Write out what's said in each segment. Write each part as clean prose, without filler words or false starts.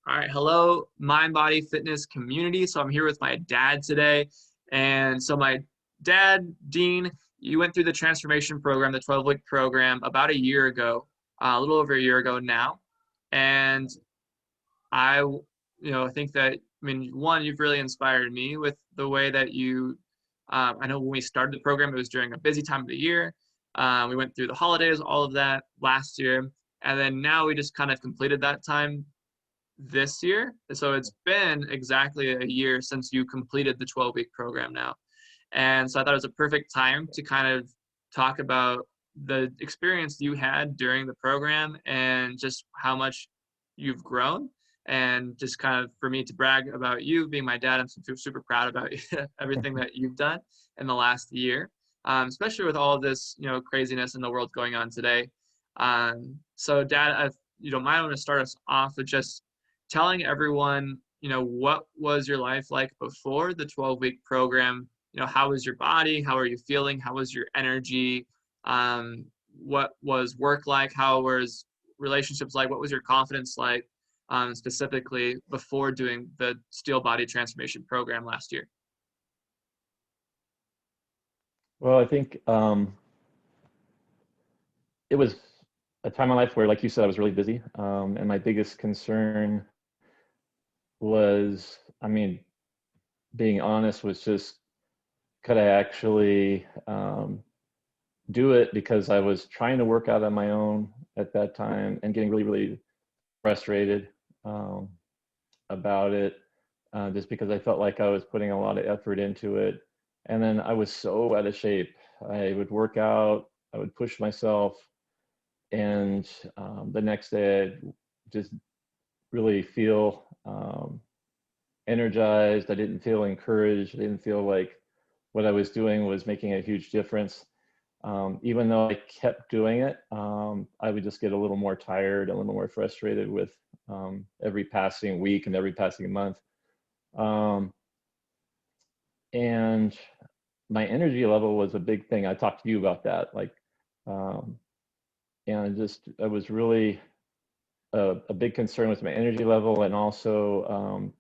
All right, hello, Mind Body Fitness community. So I'm here with my dad today. And so my dad, Dean, you went through the transformation program, the 12-week program, about a year ago, a little over a year ago now. And I think that, I mean, one, you've really inspired me with the way that I know when we started the program, it was during a busy time of the year. We went through the holidays, all of that last year. And then now we just kind of completed that time this year. So it's been exactly a year since you completed the 12-week program now. And so I thought it was a perfect time to kind of talk about the experience you had during the program and just how much you've grown. And just kind of for me to brag about you being my dad, I'm super proud about everything that you've done in the last year, especially with all of this, craziness in the world going on today. So, Dad, if you don't mind, I'm going to start us off with just telling everyone, what was your life like before the 12-week program? How was your body? How are you feeling? How was your energy? What was work like? How was relationships like? What was your confidence like, specifically before doing the Steel Body Transformation program last year? Well, I think it was a time in life where, like you said, I was really busy. And my biggest concern was, being honest, was just could I actually do it, because I was trying to work out on my own at that time and getting really, really frustrated um, about it, just because I felt like I was putting a lot of effort into it. And then I was so out of shape. I would work out, I would push myself, and the next day I'd just really feel energized. I didn't feel encouraged. I didn't feel like what I was doing was making a huge difference. Even though I kept doing it, I would just get a little more tired, a little more frustrated with every passing week and every passing month. Um, and my energy level was a big thing. I talked to you about that. Um, and just, I was really a big concern with my energy level. And also,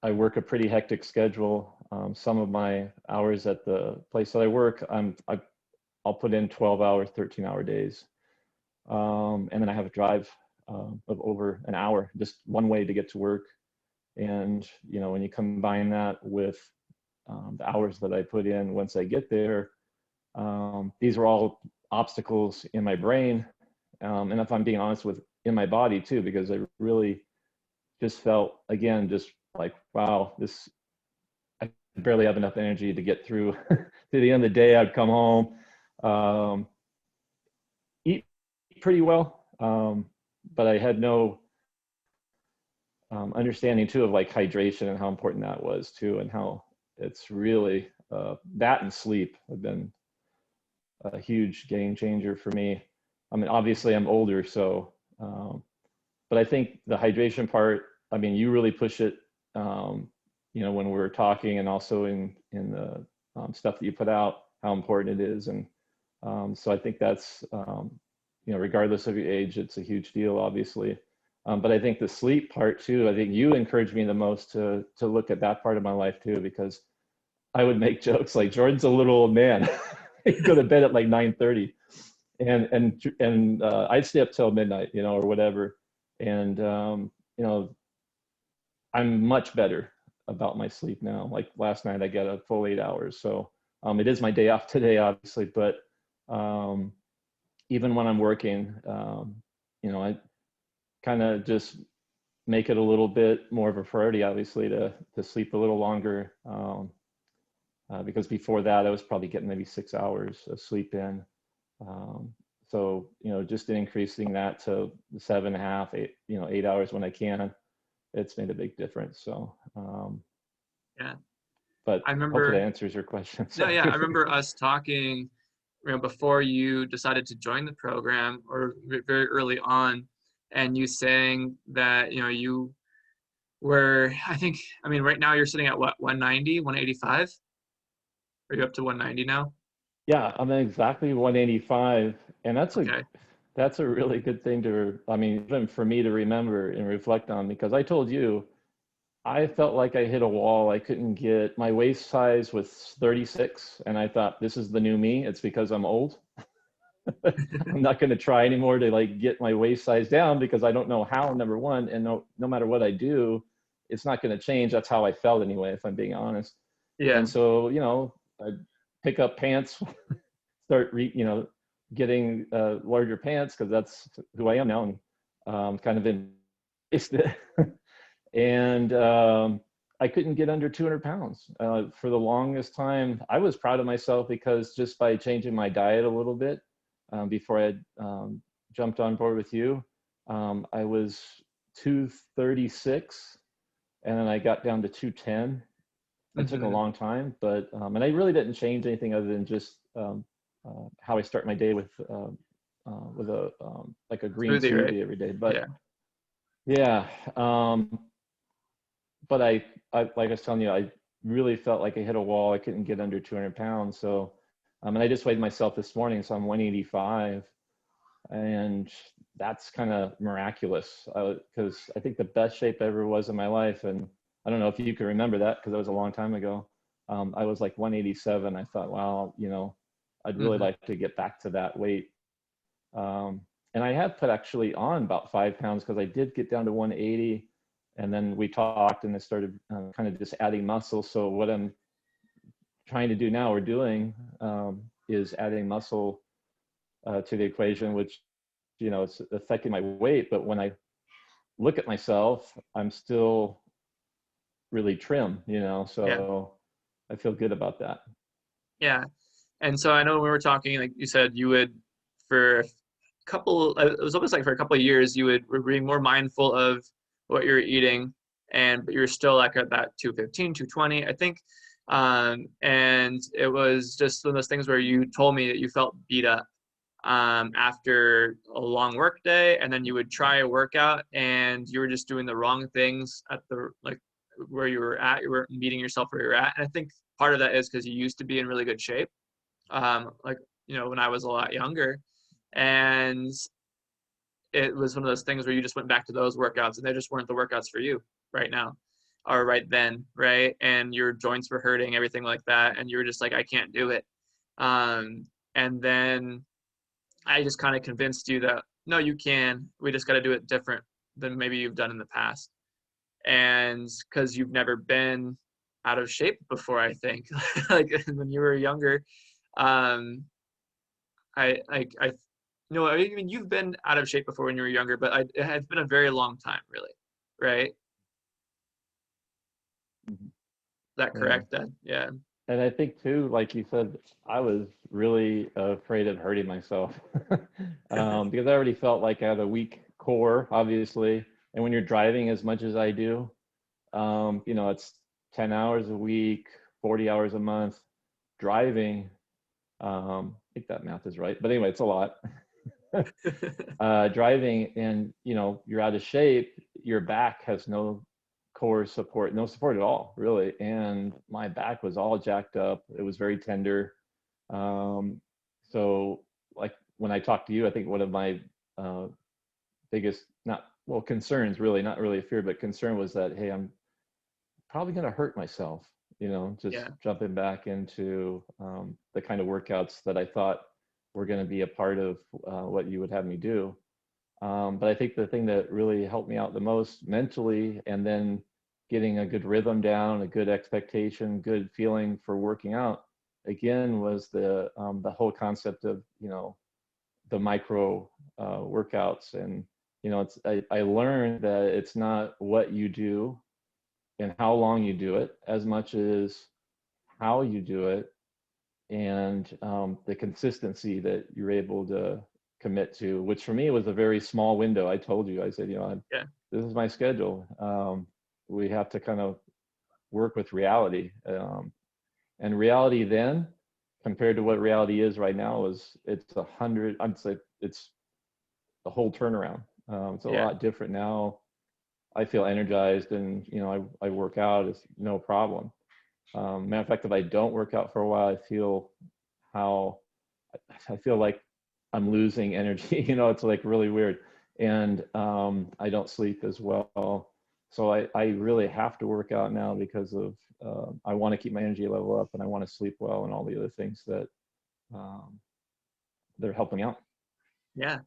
I work a pretty hectic schedule. Some of my hours at the place that I work, I'll put in 12-hour, 13-hour days. And then I have a drive of over an hour, just one way to get to work. And, when you combine that with the hours that I put in once I get there, these are all obstacles in my brain. And if I'm being honest, with in my body too, because I really just felt, again, just like, wow, I barely have enough energy to get through to the end of the day. I'd come home, eat pretty well, but I had no understanding too of like hydration and how important that was too, and how it's really that and sleep have been a huge game changer for me. I mean, obviously I'm older, so but I think the hydration part, you really push it, when we were talking, and also in the stuff that you put out, how important it is. And so I think that's, regardless of your age, it's a huge deal, obviously. But I think the sleep part too, I think you encouraged me the most to look at that part of my life too, because I would make jokes like, Jordan's a little old man. He'd go to bed at like 9:30, and I'd stay up till midnight, or whatever. And I'm much better about my sleep now. Like last night, I got a full 8 hours. So it is my day off today, obviously, but um, even when I'm working, I kind of just make it a little bit more of a priority, obviously, to sleep a little longer. Because before that, I was probably getting maybe 6 hours of sleep in. Um, so, just increasing that to 7.5, 8, 8 hours when I can, it's made a big difference. So, Yeah, but I hopefully remember. that answers your question. No, Sorry. yeah, I remember us talking, before you decided to join the program, or very early on, and you saying that, you were, right now you're sitting at what, 190, 185? Are you up to 190 now? Yeah, I'm at exactly 185, and that's a Okay. That's a really good thing to, I mean, even for me to remember and reflect on, because I told you, I felt like I hit a wall. I couldn't get, my waist size was 36, and I thought, this is the new me. It's because I'm old. I'm not going to try anymore to like get my waist size down because I don't know how, number one, and no matter what I do, it's not going to change. That's how I felt anyway, if I'm being honest. Yeah. And so, I pick up pants, start, getting larger pants because that's who I am now, and kind of embraced it. And I couldn't get under 200 pounds for the longest time. I was proud of myself because just by changing my diet a little bit before I jumped on board with you, I was 236, and then I got down to 210. It took a Hmm. long time, but and I really didn't change anything other than just how I start my day with a like a green Smoothie, right? smoothie every day. But Yeah. yeah, but I like I was telling you, I really felt like I hit a wall. I couldn't get under 200 pounds. So, and I just weighed myself this morning, so I'm 185, and that's kind of miraculous because I think the best shape I ever was in my life, and I don't know if you can remember that because that was a long time ago. I was like 187. I thought, wow, I'd really Hmm. like to get back to that weight. And I have put actually on about 5 pounds because I did get down to 180, and then we talked and I started kind of just adding muscle. So what I'm trying to do now, or doing, is adding muscle to the equation, which it's affecting my weight. But when I look at myself, I'm still really trim, Yeah. so I feel good about that. Yeah. And so I know when we were talking, like you said, you would for a couple, it was almost like for a couple of years, you were being more mindful of what you're eating, and but you're still like at that 215, 220, I think. And it was just one of those things where you told me that you felt beat up after a long work day, and then you would try a workout and you were just doing the wrong things at the like where you were at. You weren't meeting yourself where you're at. And I think part of that is because you used to be in really good shape, like when I was a lot younger, and it was one of those things where you just went back to those workouts and they just weren't the workouts for you right now or right then, right? And your joints were hurting, everything like that, and you were just like, I can't do it. um, and then I just kind of convinced you that no, you can. We just got to do it different than maybe you've done in the past. And because you've never been out of shape before, I think, like when you were younger, um, I no, I mean you've been out of shape before when you were younger, but it has been a very long time, really, right? Is Mhm. that Yeah. correct, Dad? Yeah. And I think too, like you said, I was really afraid of hurting myself because I already felt like I had a weak core, obviously. And when you're driving as much as I do, it's 10 hours a week, 40 hours a month driving. I think that math is right. But anyway, it's a lot. Driving, and you're out of shape, your back has no core support, no support at all, really. And my back was all jacked up. It was very tender. Um, so, like when I talked to you, I think one of my uh, biggest, not well, concerns, really, not really a fear, but concern was that, hey, I'm probably going to hurt myself, just Yeah. jumping back into the kind of workouts that I thought were going to be a part of what you would have me do. But I think the thing that really helped me out the most mentally, and then getting a good rhythm down, a good expectation, good feeling for working out, again, was the whole concept of the micro workouts. And I learned that it's not what you do and how long you do it as much as how you do it, and the consistency that you're able to commit to, which for me was a very small window. I told you, I said, Yeah. this is my schedule. We have to kind of work with reality. And reality then, compared to what reality is right now, it's 100, I'd say it's the whole turnaround. It's a Yeah. lot different now. I feel energized, and, I work out, it's no problem. Matter of fact, if I don't work out for a while, I feel how I feel like I'm losing energy. You know, it's like really weird. And I don't sleep as well. So I really have to work out now because of, I want to keep my energy level up and I want to sleep well and all the other things that um, they're helping out. Yeah.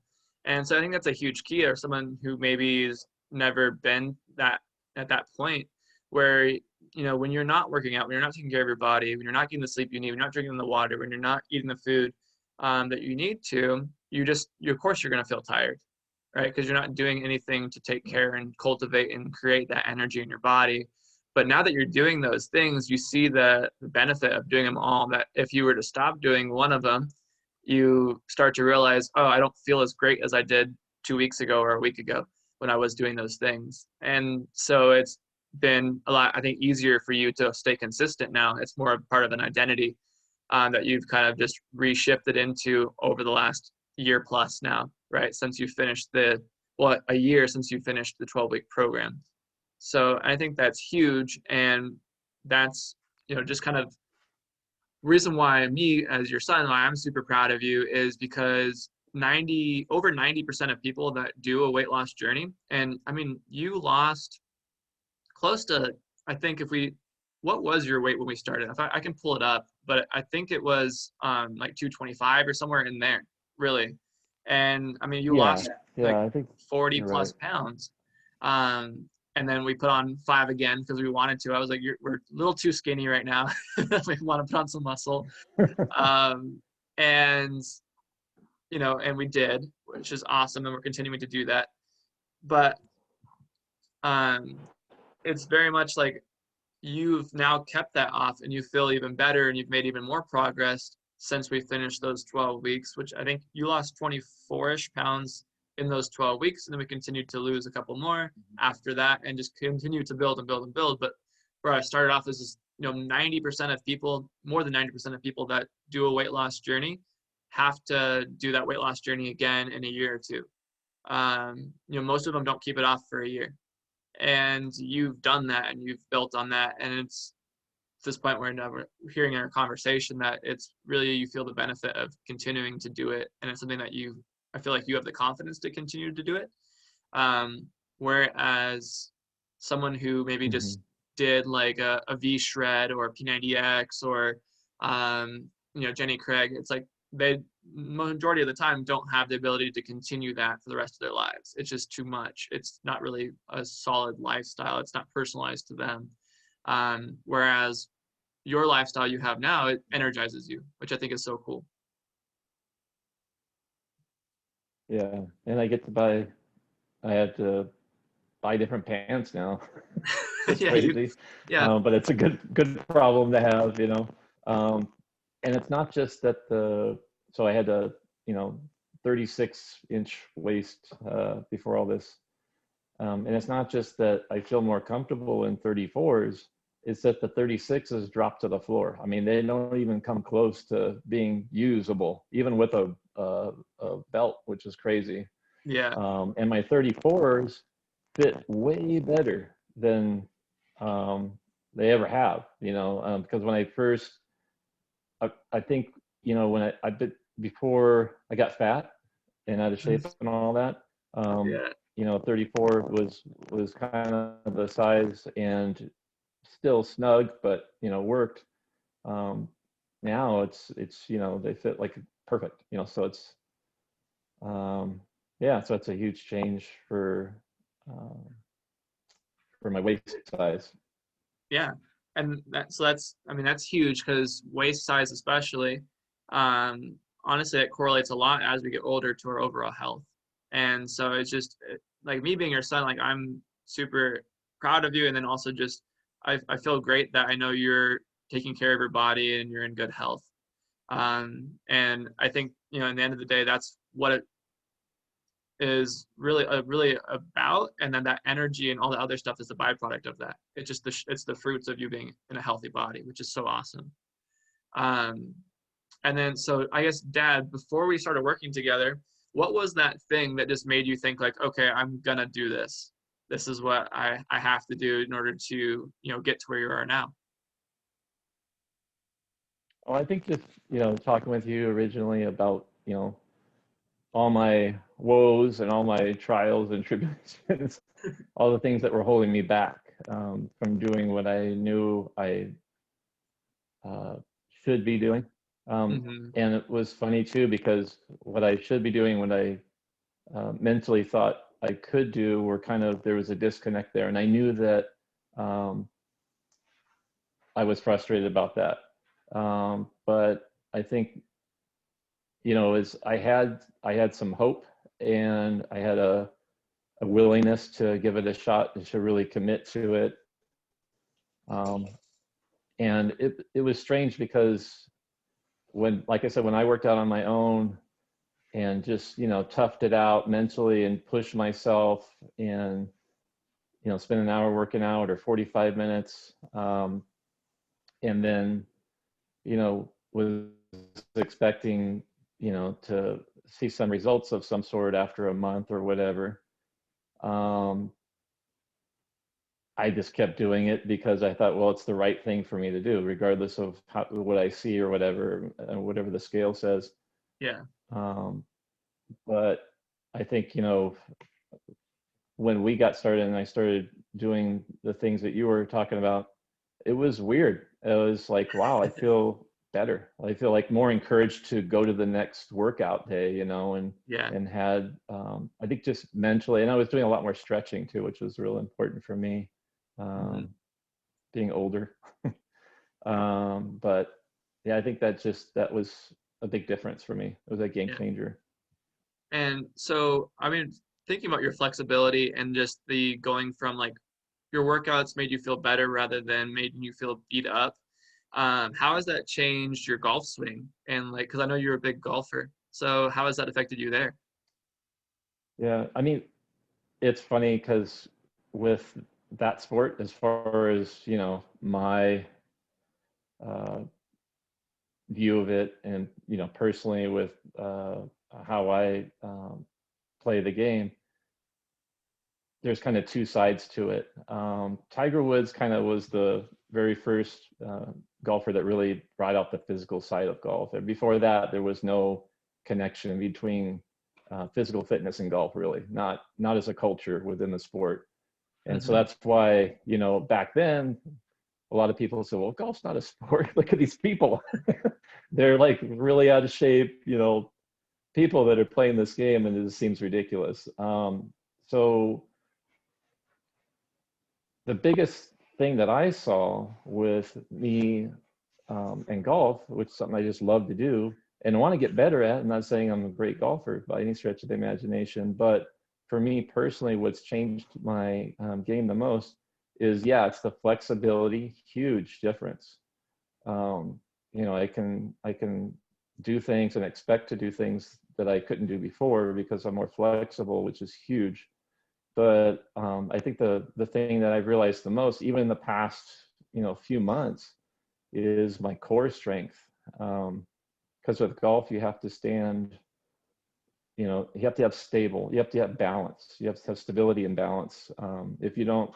And so I think that's a huge key, or someone who maybe has never been that at that point where, when you're not working out, when you're not taking care of your body, when you're not getting the sleep you need, when you're not drinking the water, when you're not eating the food that you need to, of course you're going to feel tired, right? Because you're not doing anything to take care and cultivate and create that energy in your body. But now that you're doing those things, you see the benefit of doing them all. That if you were to stop doing one of them, you start to realize, oh, I don't feel as great as I did 2 weeks ago or a week ago when I was doing those things. And so it's been a lot, I think, easier for you to stay consistent now. It's more of part of an identity that you've kind of just reshifted into over the last year plus now, right? Since you finished a year since you finished the 12-week program. So I think that's huge. And that's, just kind of reason why me as your son, why I'm super proud of you is because over 90% of people that do a weight loss journey, and I mean, you lost close to, I think what was your weight when we started? If I can pull it up, but I think it was like 225 or somewhere in there, really. And I mean, you Yeah, lost like yeah, I think 40 you're right. plus pounds. Um, and then we put on 5 again because we wanted to. I was like, we're a little too skinny right now. We want to put on some muscle. Um, and, and we did, which is awesome. And we're continuing to do that. But um, it's very much like you've now kept that off and you feel even better and you've made even more progress since we finished those 12 weeks, which I think you lost 24-ish pounds in those 12 weeks. And then we continued to lose a couple more after that and just continue to build and build and build. But where I started off is, 90% of people, more than 90% of people that do a weight loss journey have to do that weight loss journey again in a year or two. Most of them don't keep it off for a year. And you've done that and you've built on that. And it's this point where we're hearing in our conversation that it's really, you feel the benefit of continuing to do it. And it's something that I feel like you have the confidence to continue to do it. Whereas someone who maybe Hmm. just did like a V Shred or P90X or, Jenny Craig, it's like they majority of the time don't have the ability to continue that for the rest of their lives. It's just too much. It's not really a solid lifestyle. It's not personalized to them. Whereas your lifestyle you have now, it energizes you, which I think is so cool. Yeah, and I had to buy different pants now. It's Yeah, crazy, yeah. but it's a good problem to have, you know. Um, and it's not just that so I had a, 36-inch waist before all this. And it's not just that I feel more comfortable in 34s, it's that the 36s drop to the floor. I mean, they don't even come close to being usable, even with a belt, which is crazy. Yeah. And my 34s fit way better than they ever have, because when I first, I think, when I did, before I got fat and out of shape and all that, um, Yeah. 34 was kind of the size and still snug, but, worked. Um, Now it's, they fit like perfect, so it's, yeah, so it's a huge change um, for my waist size. Yeah. And I mean, that's huge because waist size, especially, um, honestly, it correlates a lot as we get older to our overall health. And so it's just like me being your son, like I'm super proud of you. And then also just, I feel great that I know you're taking care of your body and you're in good health. And I think, in the end of the day, that's what it is really about, and then that energy and all the other stuff is the byproduct of that. It's just it's the fruits of you being in a healthy body, which is so awesome. um and then, so I guess, Dad, before we started working together, what was that thing that just made you think like, okay, I'm gonna do this, this is what I have to do in order to, get to where you are now? Well, I think just, talking with you originally about, all my woes and all my trials and tribulations, all the things that were holding me back from doing what I knew I uh, should be doing. Mm-hmm. And it was funny too, because what I should be doing, what I mentally thought I could do, were kind of, there was a disconnect there. And I knew that I was frustrated about that. But I think, as I had some hope, and I had a willingness to give it a shot, to really commit to it. Um, and it was strange, because like I said, when I worked out on my own and just, toughed it out mentally and pushed myself, and, spend an hour working out, or 45 minutes, and then, was expecting, to see some results of some sort after a month or whatever. Um, I just kept doing it because I thought, well, it's the right thing for me to do, regardless of what I see or whatever the scale says. Yeah. Um, but I think, when we got started and I started doing the things that you were talking about, it was weird. It was like, wow, I feel better. I feel like more encouraged to go to the next workout day, and Yeah. had, I think, just mentally, and I was doing a lot more stretching too, which was real important for me, Mm-hmm. being older. But yeah, I think that was a big difference for me. It was a game Yeah. changer. And so, I mean, thinking about your flexibility and just the going from like your workouts made you feel better rather than making you feel beat up. How has that changed your golf swing? And like, because I know you're a big golfer, so how has that affected you there? Yeah, I mean, it's funny because with that sport, as far as, my uh, view of it, and, personally, with how I play the game, there's kind of two sides to it. Tiger Woods kind of was the very first golfer that really brought out the physical side of golf. And before that, there was no connection between physical fitness and golf, really, not as a culture within the sport. And so Mm-hmm. that's why, back then, a lot of people say, well, golf's not a sport. Look at these people. They're like really out of shape, people that are playing this game, and it just seems ridiculous. So the biggest thing that I saw with me and golf, which is something I just love to do and want to get better at, I'm not saying I'm a great golfer by any stretch of the imagination, but for me personally, what's changed my game the most is, yeah, it's the flexibility. Huge difference. Um, I can do things and expect to do things that I couldn't do before, because I'm more flexible, which is huge. But I think the thing that I've realized the most, even in the past, few months, is my core strength. Because with golf, you have to stand, you have to have you have to have balance, you have to have stability and balance. If you don't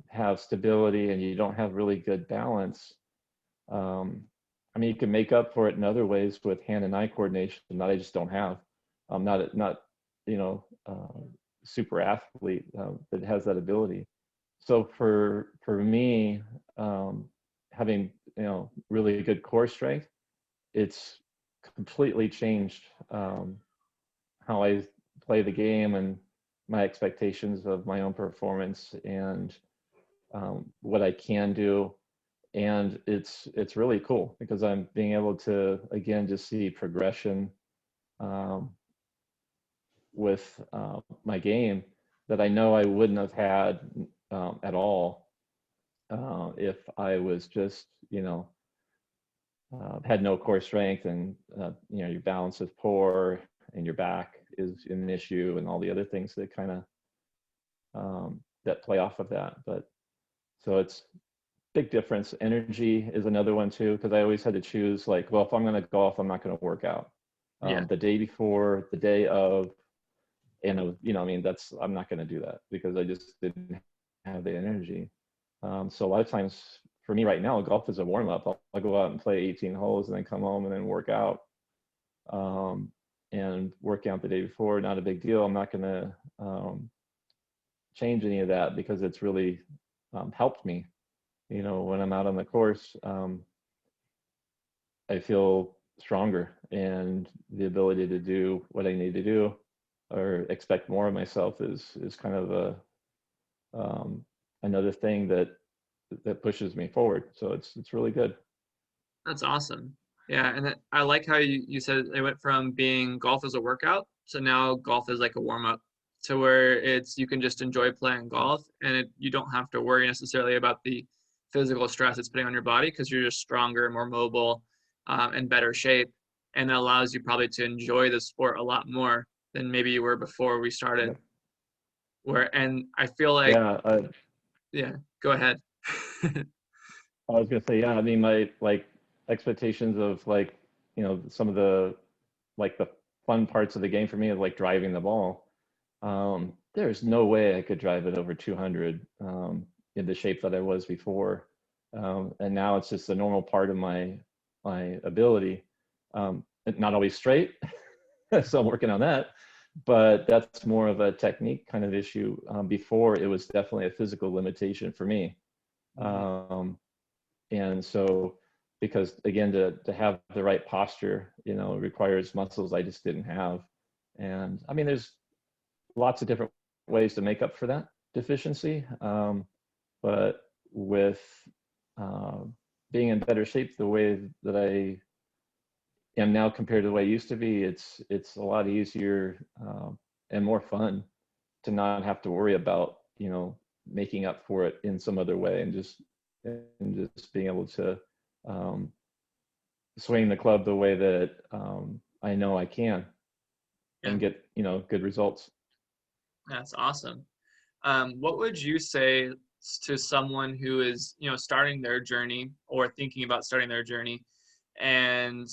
have stability and you don't have really good balance, I mean, you can make up for it in other ways with hand and eye coordination that I just don't have. I'm not you know, super athlete that has that ability. So for me, having, really good core strength, it's completely changed how I play the game, and my expectations of my own performance, and what I can do. And it's really cool, because I'm being able to, again, just see progression um, with my game that I know I wouldn't have had at all if I was just, had no core strength, and your balance is poor, and your back is an issue, and all the other things that kind of that play off of that. But so it's big difference. Energy is another one too, because I always had to choose, like, well, if I'm going to golf, I'm not going to work out Yeah. the day before, the day of, and it was, I mean, I'm not going to do that, because I just didn't have the energy. So a lot of times for me right now, golf is a warm up. I'll go out and play 18 holes and then come home and then work out. and working out the day before, not a big deal. I'm not going to change any of that because it's really helped me. You know, when I'm out on the course, I feel stronger, and the ability to do what I need to do or expect more of myself is kind of a another thing that pushes me forward. So it's really good. That's awesome. Yeah, and I like how you said it went from being golf as a workout to now golf is like a warm up, to where it's you can just enjoy playing golf, and you don't have to worry necessarily about the physical stress it's putting on your body because you're just stronger, more mobile, in better shape, and it allows you probably to enjoy the sport a lot more than maybe you were before we started. Yep. Where and I feel like Yeah, yeah, go ahead. I was gonna say, yeah, I mean, my like expectations of like, you know, some of the like the fun parts of the game for me is like driving the ball. There's no way I could drive it over 200 in the shape that I was before, and now it's just a normal part of my ability. Not always straight, so I'm working on that, but that's more of a technique kind of issue. Before it was definitely a physical limitation for me. Mhm. And so, because again, to have the right posture, you know, requires muscles I just didn't have. And I mean, there's lots of different ways to make up for that deficiency. But with being in better shape the way that I am now compared to the way I used to be, it's a lot easier and more fun to not have to worry about, you know, making up for it in some other way, and just being able to um, swing the club the way that I know I can Yeah, and get, you know, good results. that's awesome. What would you say to someone who is, starting their journey or thinking about starting their journey, and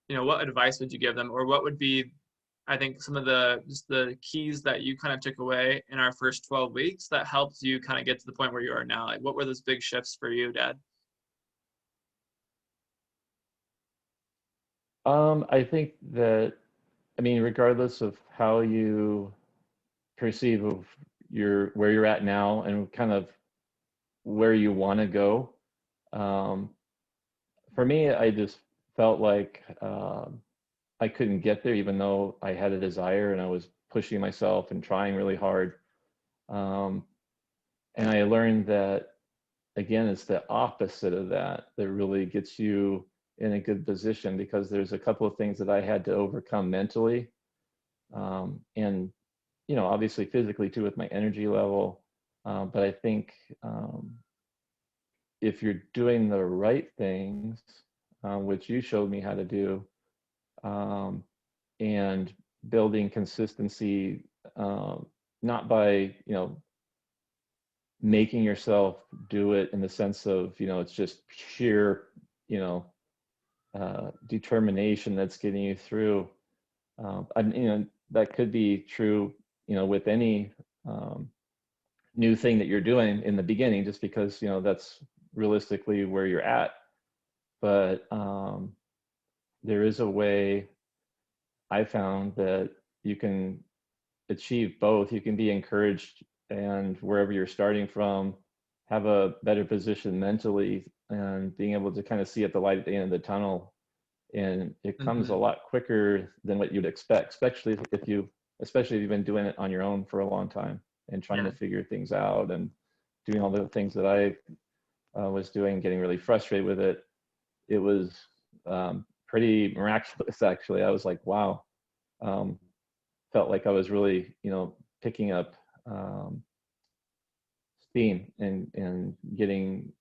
what advice would you give them, or what would be, I think, some of the just the keys that you kind of took away in our first 12 weeks that helped you kind of get to the point where you are now? Like, what were those big shifts for you, Dad? I think that, I mean, regardless of how you perceive of where you're at now and kind of where you want to go, um, for me, I just felt like I couldn't get there, even though I had a desire and I was pushing myself and trying really hard. Um, and I learned that, again, it's the opposite of that that really gets you in a good position, because there's a couple of things that I had to overcome mentally, and you know, obviously physically too, with my energy level. But I think if you're doing the right things, which you showed me how to do, um, and building consistency, not by, you know, making yourself do it in the sense of, you know, it's just sheer, you know, determination that's getting you through. You know, that could be true, you know, with any new thing that you're doing in the beginning, just because, you know, that's realistically where you're at. But there is a way I found that you can achieve both. You can be encouraged, and wherever you're starting from, have a better position mentally, and being able to kind of see at the light at the end of the tunnel. And it comes a Hmm. lot quicker than what you'd expect, especially if you've been doing it on your own for a long time and trying Yeah. to figure things out and doing all the things that I was doing, getting really frustrated with it. It was pretty miraculous, actually. I was like, wow. Um, Felt like I was really, you know, picking up steam and getting,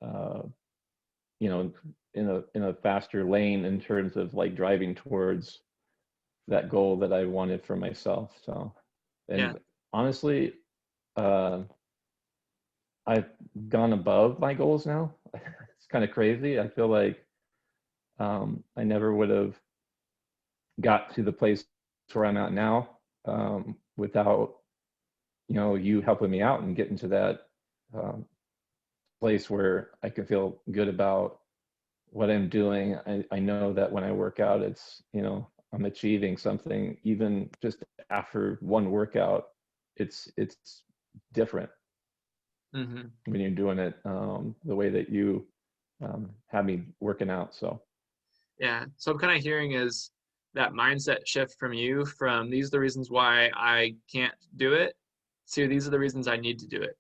you know, in a faster lane in terms of like driving towards that goal that I wanted for myself. So, Yeah. and honestly, uh, I've gone above my goals now. It's kind of crazy. I feel like I never would have got to the place where I'm at now without, you know, you helping me out and getting to that um, place where I can feel good about what I'm doing. I know that when I work out, it's, you know, I'm achieving something, even just after one workout, it's different Hmm. when you're doing it the way that you have me working out. So Yeah. So I'm kind of hearing is that mindset shift from you from these are the reasons why I can't do it to these are the reasons I need to do it.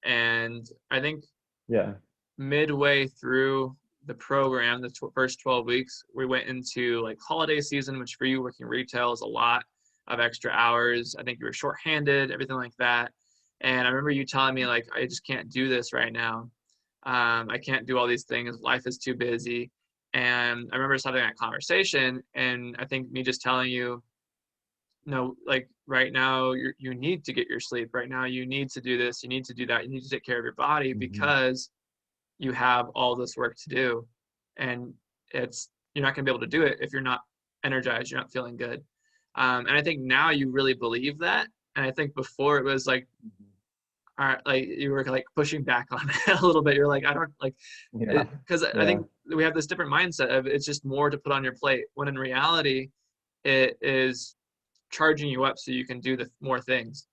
And I think yeah. midway through the program, the first 12 weeks, we went into like holiday season, which for you working retail is a lot of extra hours. I think you were shorthanded, everything like that. And I remember you telling me like, I just can't do this right now. I can't do all these things. Life is too busy. And I remember us having that conversation, and I think me just telling you, no, like right now you need to get your sleep. Right now you need to do this. You need to do that. You need to take care of your body Hmm. because you have all this work to do, and it's you're not going to be able to do it if you're not energized, you're not feeling good. And I think now you really believe that, and I think before it was like, all right, like you were like pushing back on it a little bit. You're like, I don't like Yeah. it, because I Yeah. think we have this different mindset of it's just more to put on your plate, when in reality it is charging you up so you can do the more things.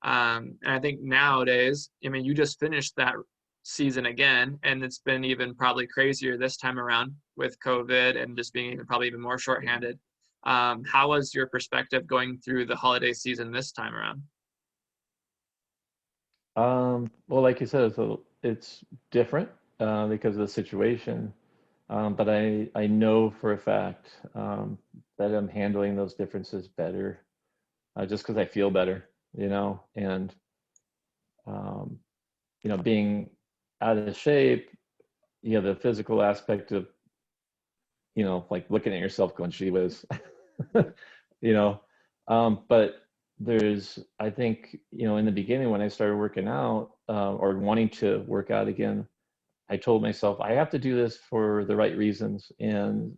And I think nowadays, I mean, you just finished that season again, and it's been even probably crazier this time around with COVID and just being even probably even more shorthanded. How was your perspective going through the holiday season this time around? Well, like you said, it's different because of the situation. But I know for a fact that I'm handling those differences better just because I feel better, and um, being out of shape, the physical aspect of, like looking at yourself going, gee whiz, you know, but I think, in the beginning when I started working out or wanting to work out again, I told myself I have to do this for the right reasons. And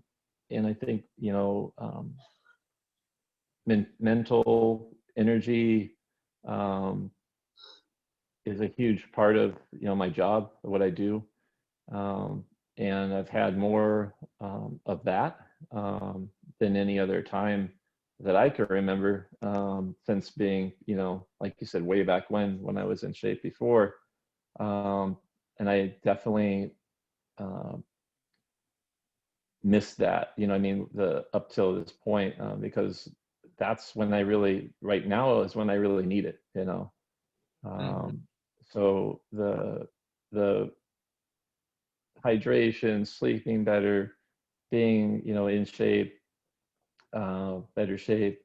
I think, mental energy um, is a huge part of, my job, what I do. Um, and I've had more of that than any other time that I can remember since being, like you said, way back when I was in shape before. Um, and I definitely uh, missed that, I mean, the up till this point, because that's when I really, right now is when I really need it. Hmm. Um, so the hydration, sleeping better, being, in shape, better shape,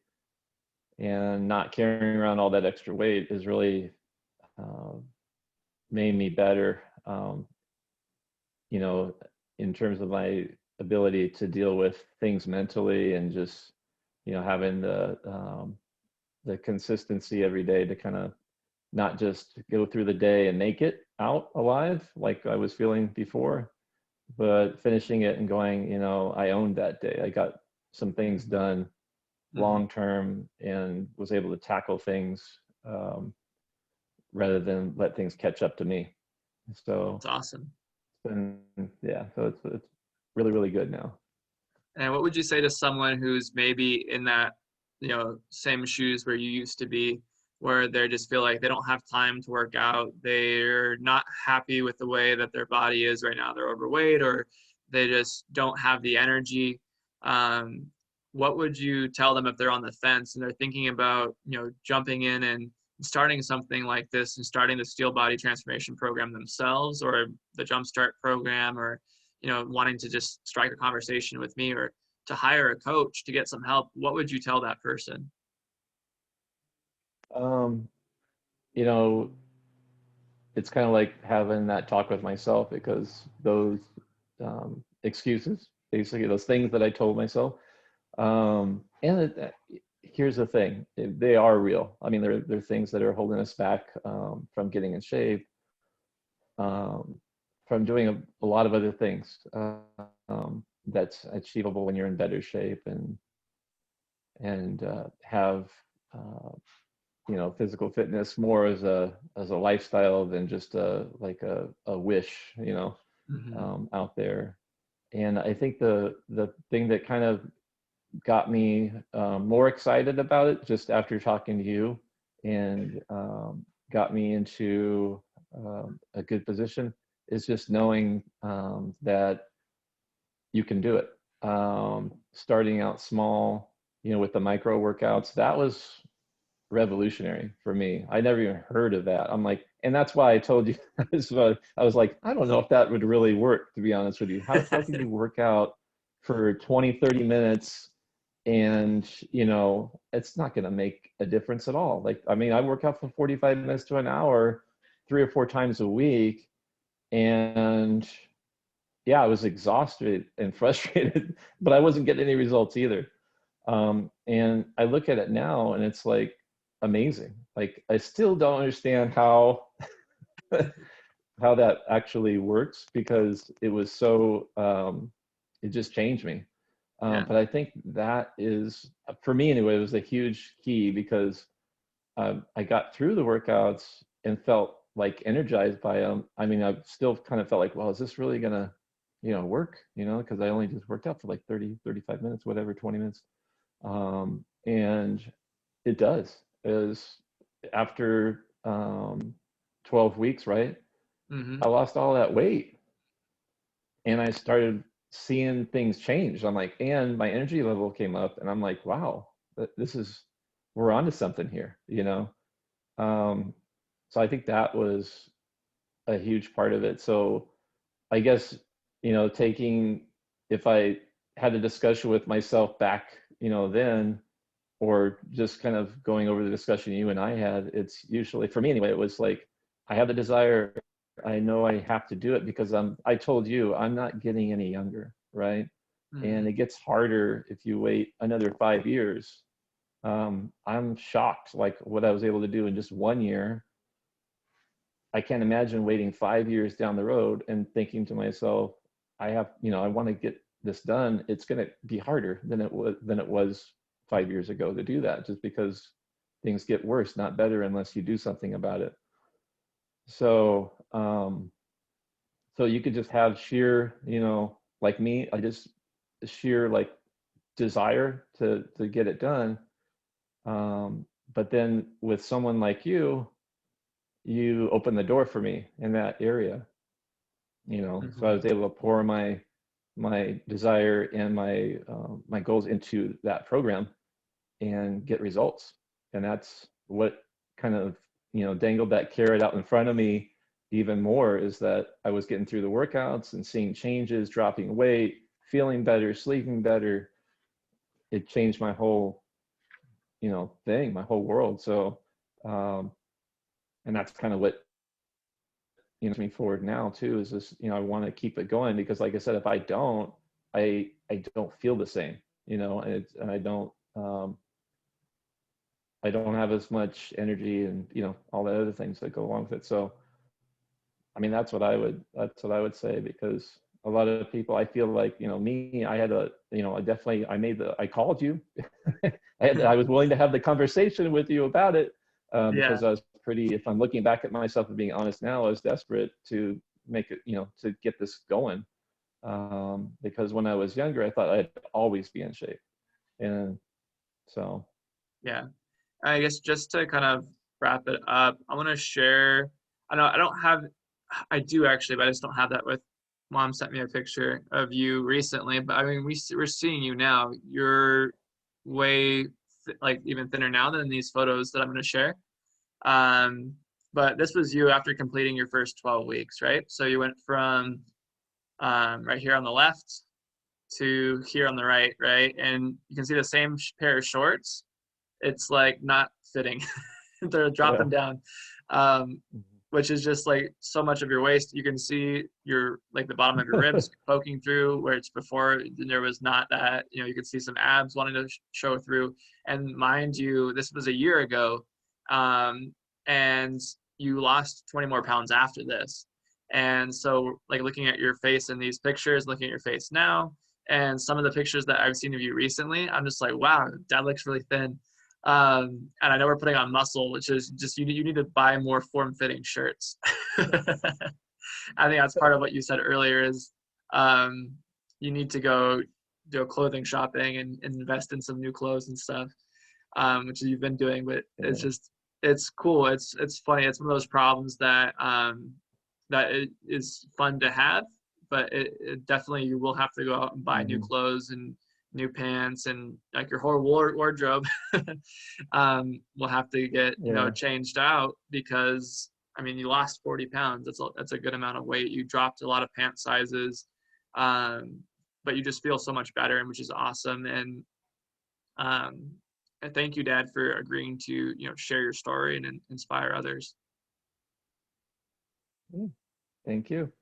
and not carrying around all that extra weight is really uh, made me better, you know, in terms of my ability to deal with things mentally and just, having the consistency every day to kind of not just go through the day and make it out alive like I was feeling before, but finishing it and going, I owned that day. I got some things done Hmm. long term and was able to tackle things rather than let things catch up to me. So It's awesome. it's been, yeah, so it's really, really good now. And what would you say to someone who's maybe in that, same shoes where you used to be, where they just feel like they don't have time to work out, they're not happy with the way that their body is right now, they're overweight, or they just don't have the energy. Um, what would you tell them if they're on the fence and they're thinking about, jumping in and starting something like this and starting the Steel Body Transformation Program themselves, or the Jumpstart program, or wanting to just strike a conversation with me, or to hire a coach to get some help? What would you tell that person? Um, you know, it's kind of like having that talk with myself because those excuses, basically those things that I told myself, here's the thing, they are real. I mean, they're things that are holding us back from getting in shape, um, from doing a lot of other things that's achievable when you're in better shape and have uh, physical fitness more as a lifestyle than just like a wish, Hmm. out there. And I think the thing that kind of got me more excited about it just after talking to you, and got me into a good position is just knowing that you can do it. Starting out small, with the micro workouts, that was revolutionary for me. I never even heard of that. I'm like, and that's why I told you, I was like, I don't know if that would really work, to be honest with you. How can you work out for 20, 30 minutes and, it's not going to make a difference at all. Like, I mean, I work out for 45 minutes to an hour, 3 or 4 times a week. And yeah, I was exhausted and frustrated, but I wasn't getting any results either. And I look at it now and it's like amazing. Like, I still don't understand how how that actually works, because it was so it just changed me. Yeah. But I think that is, for me anyway, it was a huge key, because I got through the workouts and felt like energized by them. I mean, I still kind of felt like, well, is this really gonna, work? Because I only just worked out for like 30, 35 minutes, whatever, 20 minutes. And it does. Is after 12 weeks, right? Mm-hmm. I lost all that weight, and I started seeing things change. I'm like, and my energy level came up, and I'm like, wow, this is, we're onto something here. Um, so I think that was a huge part of it. So I guess, taking, if I had a discussion with myself back, then, or just kind of going over the discussion you and I had, it's usually, for me anyway, it was like, I have the desire, I know I have to do it, because I told you, I'm not getting any younger, right? Mm-hmm. And it gets harder if you wait another 5 years. I'm shocked, like what I was able to do in just 1 year. I can't imagine waiting 5 years down the road and thinking to myself, I want to get this done. It's going to be harder than it was 5 years ago to do that, just because things get worse, not better, unless you do something about it. So, so you could just have sheer, like me, I just sheer like desire to get it done. But then with someone like you open the door for me in that area. So I Mm-hmm. was able to pour my desire and my goals into that program and get results. And that's what kind of dangled that carrot out in front of me even more, is that I was getting through the workouts and seeing changes, dropping weight, feeling better, sleeping better. It changed my whole thing, my whole world. So um, and that's kind of what me forward now too, is this, I want to keep it going, because like I said, if I don't, I don't feel the same, and I don't have as much energy, and all the other things that go along with it. So I mean, that's what I would say, because a lot of people, I feel like, me, I had I definitely, I called you. I was willing to have the conversation with you about it, Yeah. because I was pretty, if I'm looking back at myself and being honest now, I was desperate to make it, to get this going. Because when I was younger, I thought I'd always be in shape. And so, Yeah. I guess just to kind of wrap it up, I want to share. I know I don't have, I do actually, but I just don't have that with. Mom sent me a picture of you recently, but I mean, we're seeing you now. You're way like even thinner now than these photos that I'm going to share. Um, but this was you after completing your first 12 weeks, right? So you went from right here on the left to here on the right, right? And you can see the same pair of shorts. It's like not fitting. They're yeah. dropping down, which is just like so much of your waist. You can see your like the bottom of your ribs poking through, where it's before there was not that. You can see some abs wanting to show through. And mind you, this was a year ago, and you lost 20 more pounds after this. And so, like looking at your face in these pictures, looking at your face now, and some of the pictures that I've seen of you recently, I'm just like, wow, dad looks really thin. And I know we're putting on muscle, which is just you need to buy more form-fitting shirts. I think that's part of what you said earlier is um, you need to go do a clothing shopping and invest in some new clothes and stuff, which you've been doing. But it's Yeah. just, it's cool. It's funny. It's one of those problems that that it is fun to have, but it definitely, you will have to go out and buy new Mhm. clothes and new pants, and like your whole wardrobe will have to get, you know, Yeah. changed out, because I mean, you lost 40 pounds. That's a good amount of weight. You dropped a lot of pant sizes, um, but you just feel so much better, and which is awesome. Um, and thank you, Dad, for agreeing to, you know, share your story and inspire others. Yeah. Thank you.